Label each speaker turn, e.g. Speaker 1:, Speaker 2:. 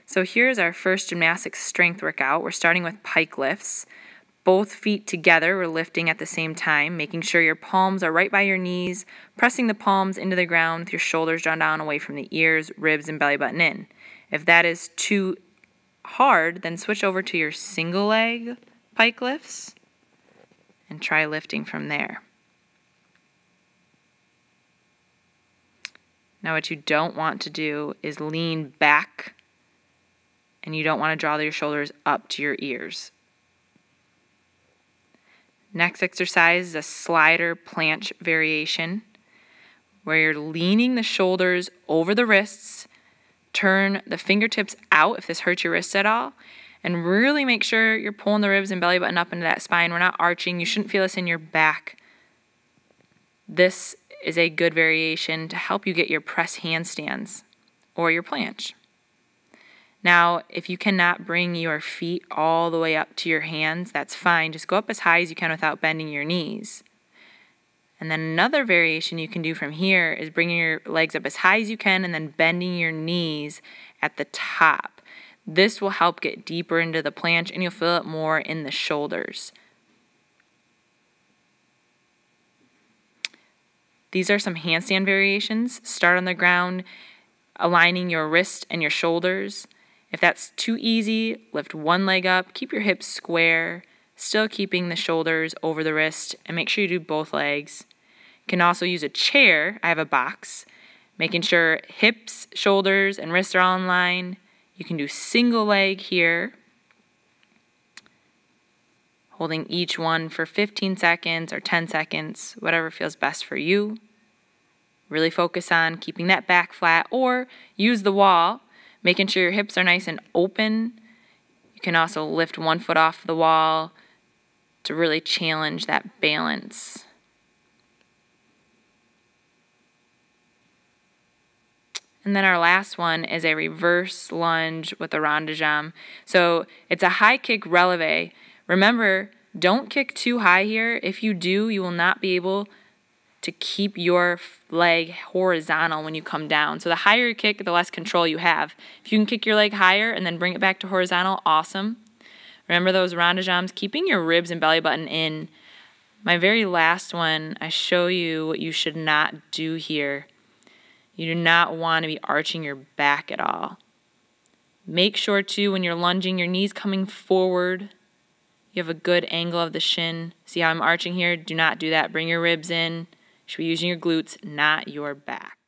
Speaker 1: So here's our first gymnastics strength workout. We're starting with pike lifts. Both feet together, we're lifting at the same time, making sure your palms are right by your knees, pressing the palms into the ground with your shoulders drawn down away from the ears, ribs, and belly button in. If that is too hard, then switch over to your single leg pike lifts and try lifting from there. Now what you don't want to do is lean back, and you don't want to draw your shoulders up to your ears. Next exercise is a slider planche variation, where you're leaning the shoulders over the wrists, turn the fingertips out if this hurts your wrists at all, and really make sure you're pulling the ribs and belly button up into that spine. We're not arching. You shouldn't feel this in your back. This is a good variation to help you get your press handstands or your planche. Now, if you cannot bring your feet all the way up to your hands, that's fine. Just go up as high as you can without bending your knees. And then another variation you can do from here is bringing your legs up as high as you can and then bending your knees at the top. This will help get deeper into the planche, and you'll feel it more in the shoulders. These are some handstand variations. Start on the ground, aligning your wrist and your shoulders. If that's too easy, lift one leg up, keep your hips square, still keeping the shoulders over the wrist, and make sure you do both legs. You can also use a chair. I have a box, making sure hips, shoulders, and wrists are all in line. You can do single leg here, holding each one for 15 seconds or 10 seconds, whatever feels best for you. Really focus on keeping that back flat, or use the wall, making sure your hips are nice and open. You can also lift one foot off the wall to really challenge that balance. And then our last one is a reverse lunge with a rond de jambe. So it's a high kick releve. Remember, don't kick too high here. If you do, you will not be able to keep your leg horizontal when you come down. So the higher you kick, the less control you have. If you can kick your leg higher and then bring it back to horizontal, awesome. Remember those rond de jambes, keeping your ribs and belly button in. My very last one, I show you what you should not do here. You do not want to be arching your back at all. Make sure too, when you're lunging, your knees coming forward. You have a good angle of the shin. See how I'm arching here? Do not do that. Bring your ribs in. You should be using your glutes, not your back.